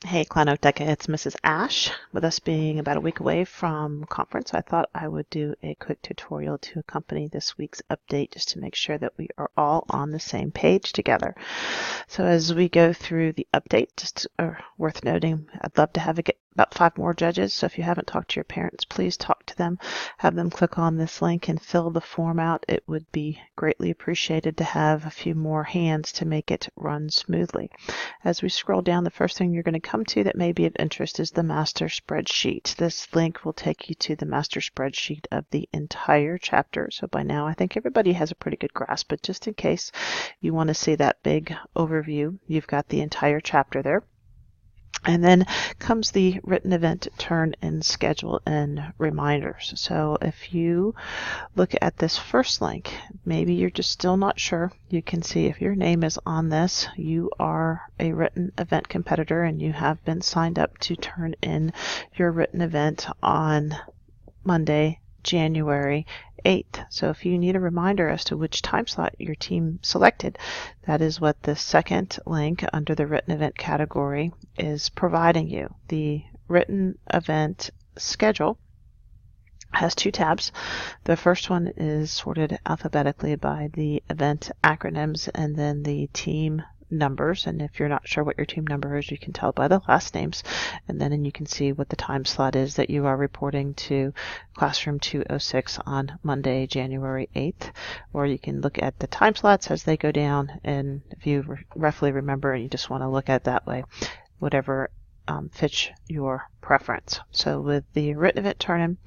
Hey, DECA, it's Mrs. Ash. With us being about a week away from conference, I thought I would do a quick tutorial to accompany this week's update just to make sure that we are all on the same page together. So as we go through the update, just worth noting, I'd love to have it get about 5 more judges. So if you haven't talked to your parents, please talk to them. Have them click on this link and fill the form out. It would be greatly appreciated to have a few more hands to make it run smoothly. As we scroll down, the first thing you're going to come to that may be of interest is the master spreadsheet. This link will take you to the master spreadsheet of the entire chapter. So by now, I think everybody has a pretty good grasp, but just in case you want to see that big overview, you've got the entire chapter there. And then comes the written event turn-in schedule and reminders. So if you look at this first link, maybe you're just still not sure. You can see if your name is on this, you are a written event competitor and you have been signed up to turn in your written event on Monday, January 8th. So if you need a reminder as to which time slot your team selected, that is what the second link under the written event category is providing you. The written event schedule has 2 tabs. The first one is sorted alphabetically by the event acronyms and then the team numbers, and if you're not sure what your team number is, you can tell by the last names, and then you can see what the time slot is that you are reporting to Classroom 206 on Monday, January 8th, or you can look at the time slots as they go down, and if you roughly remember and you just want to look at it that way, whatever fits your preference. So with the written event turn-in,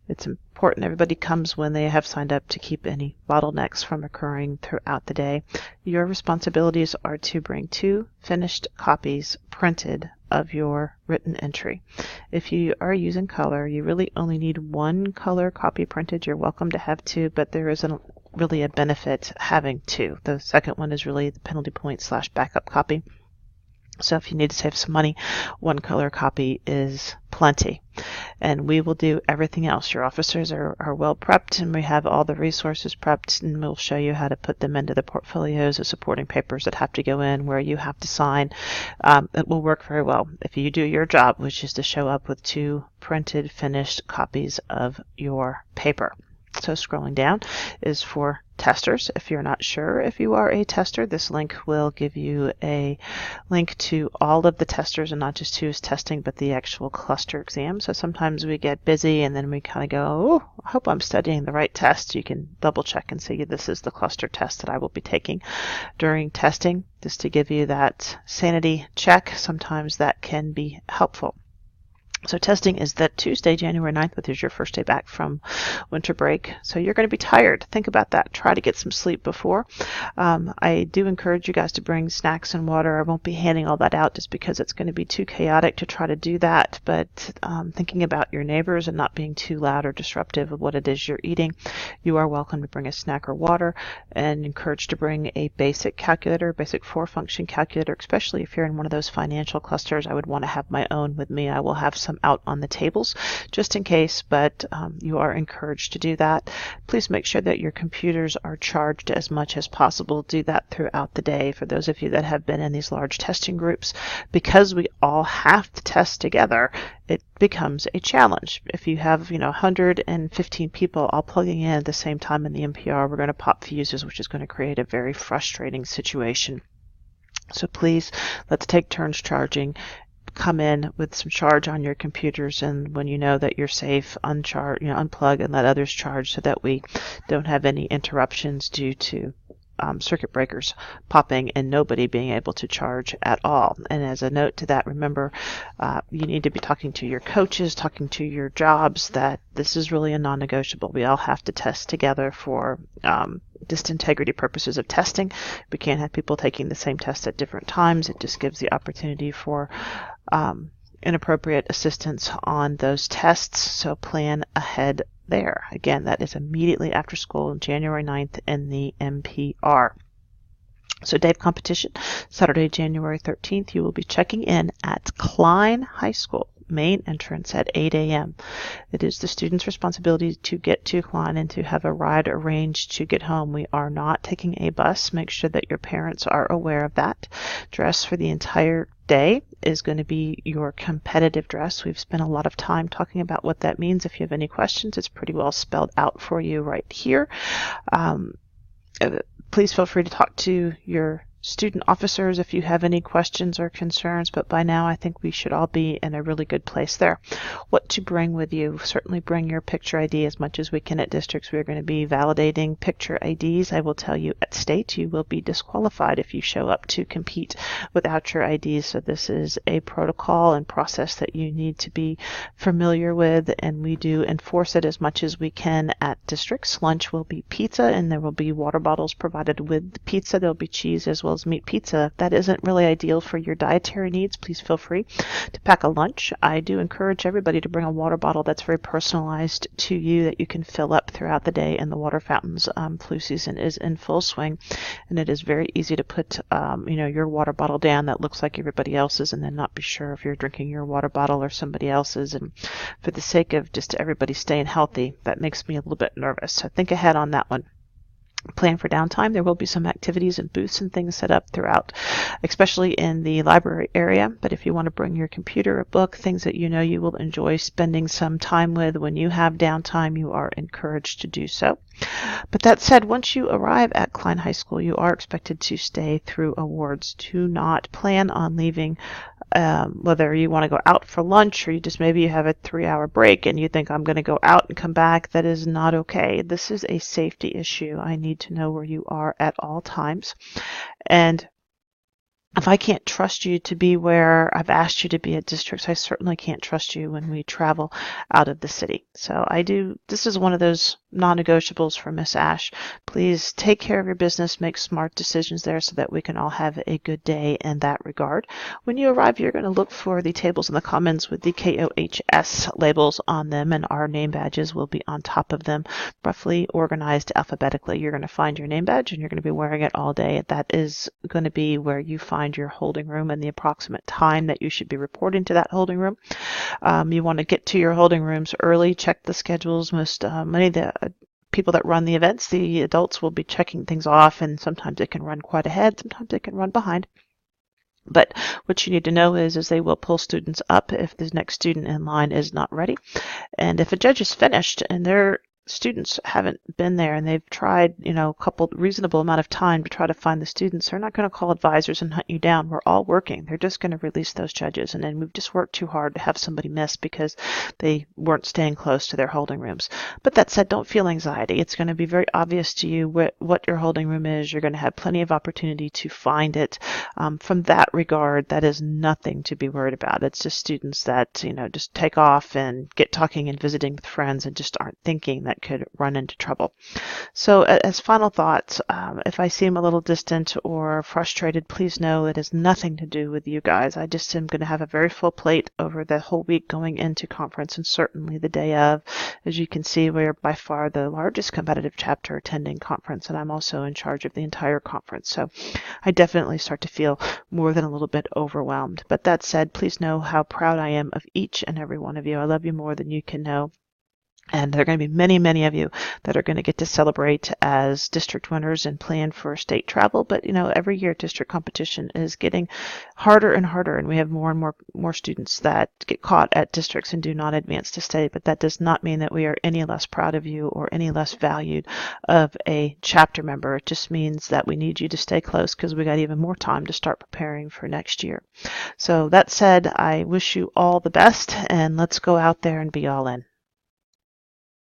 it's important everybody comes when they have signed up to keep any bottlenecks from occurring throughout the day. Your responsibilities are to bring 2 finished copies printed of your written entry. If you are using color, you really only need 1 color copy printed. You're welcome to have 2, but there isn't really a benefit having 2. The second one is really the penalty point / backup copy. So if you need to save some money, 1 color copy is plenty. And we will do everything else. Your officers are well prepped, and we have all the resources prepped, and we'll show you how to put them into the portfolios, the supporting papers that have to go in, where you have to sign. It will work very well if you do your job, which is to show up with 2 printed, finished copies of your paper. So scrolling down is for testers. If you're not sure if you are a tester, this link will give you a link to all of the testers and not just who's testing, but the actual cluster exam. So sometimes we get busy and then we kind of go, oh, I hope I'm studying the right test. You can double check and see this is the cluster test that I will be taking during testing, just to give you that sanity check. Sometimes that can be helpful. So testing is that Tuesday, January 9th, which is your first day back from winter break. So you're going to be tired. Think about that. Try to get some sleep before. I do encourage you guys to bring snacks and water. I won't be handing all that out just because it's going to be too chaotic to try to do that. But thinking about your neighbors and not being too loud or disruptive of what it is you're eating, you are welcome to bring a snack or water, and encouraged to bring a basic calculator, basic 4-function calculator, especially if you're in one of those financial clusters. I would want to have my own with me. I will have some out on the tables just in case, but you are encouraged to do that. Please make sure that your computers are charged as much as possible. Do that throughout the day. For those of you that have been in these large testing groups, because we all have to test together, it becomes a challenge. If you have 115 people all plugging in at the same time in the NPR, we're going to pop fuses, which is going to create a very frustrating situation. So please, let's take turns charging. Come in with some charge on your computers, and when you know that you're safe, unplug and let others charge, so that we don't have any interruptions due to circuit breakers popping and nobody being able to charge at all. And as a note to that, remember, you need to be talking to your coaches, talking to your jobs, that this is really a non-negotiable. We all have to test together for just integrity purposes of testing. We can't have people taking the same test at different times. It just gives the opportunity for inappropriate assistance on those tests. So plan ahead there. Again, that is immediately after school on January 9th in the NPR. So day of competition, Saturday, January 13th, you will be checking in at Klein High School. main entrance at 8 a.m. It is the student's responsibility to get to Klein and to have a ride arranged to get home. We are not taking a bus. Make sure that your parents are aware of that. Dress for the entire day is going to be your competitive dress. We've spent a lot of time talking about what that means. If you have any questions, it's pretty well spelled out for you right here. Please feel free to talk to your student officers if you have any questions or concerns, but by now I think we should all be in a really good place there. What to bring with you? Certainly bring your picture ID as much as we can at districts. We're going to be validating picture IDs. I will tell you at state you will be disqualified if you show up to compete without your IDs. So this is a protocol and process that you need to be familiar with, and we do enforce it as much as we can at districts. Lunch will be pizza, and there will be water bottles provided with the pizza. There'll be cheese as well as meat pizza. If that isn't really ideal for your dietary needs, please feel free to pack a lunch. I do encourage everybody to bring a water bottle that's very personalized to you that you can fill up throughout the day, and the water fountains. Flu season is in full swing, and it is very easy to put your water bottle down that looks like everybody else's and then not be sure if you're drinking your water bottle or somebody else's. And for the sake of just everybody staying healthy, that makes me a little bit nervous. So think ahead on that one. Plan for downtime. There will be some activities and booths and things set up throughout, especially in the library area. But if you want to bring your computer, a book, things that you know you will enjoy spending some time with when you have downtime, you are encouraged to do so. But that said, once you arrive at Klein High School, you are expected to stay through awards. Do not plan on leaving, whether you want to go out for lunch or maybe you have a 3-hour break and you think I'm going to go out and come back. That is not okay. This is a safety issue. I need to know where you are at all times. And if I can't trust you to be where I've asked you to be at districts, I certainly can't trust you when we travel out of the city. So this is one of those non-negotiables for Miss Ash. Please take care of your business, make smart decisions there so that we can all have a good day in that regard. When you arrive, you're going to look for the tables in the commons with the KOHS labels on them, and our name badges will be on top of them, roughly organized alphabetically. You're going to find your name badge and you're going to be wearing it all day. That is going to be where you find your holding room and the approximate time that you should be reporting to that holding room. You want to get to your holding rooms early, check the schedules. Many of the people that run the events, the adults will be checking things off, and sometimes they can run quite ahead, sometimes they can run behind. But what you need to know is they will pull students up if the next student in line is not ready. And if a judge is finished and their students haven't been there and they've tried, a couple reasonable amount of time to try to find the students, they're not going to call advisors and hunt you down. We're all working. They're just going to release those judges. And then we've just worked too hard to have somebody miss because they weren't staying close to their holding rooms. But that said, don't feel anxiety. It's going to be very obvious to you what your holding room is. You're going to have plenty of opportunity to find it. From that regard, that is nothing to be worried about. It's just students that, just take off and get talking and visiting with friends and just aren't thinking that could run into trouble. So as final thoughts, if I seem a little distant or frustrated, please know it has nothing to do with you guys. I just am going to have a very full plate over the whole week going into conference, and certainly the day of. As you can see, we're by far the largest competitive chapter attending conference, and I'm also in charge of the entire conference. So I definitely start to feel more than a little bit overwhelmed. But that said, please know how proud I am of each and every one of you. I love you more than you can know. And there are going to be many, many of you that are going to get to celebrate as district winners and plan for state travel. But, every year district competition is getting harder and harder, and we have more and more students that get caught at districts and do not advance to state. But that does not mean that we are any less proud of you or any less valued of a chapter member. It just means that we need you to stay close because we got even more time to start preparing for next year. So that said, I wish you all the best, and let's go out there and be all in.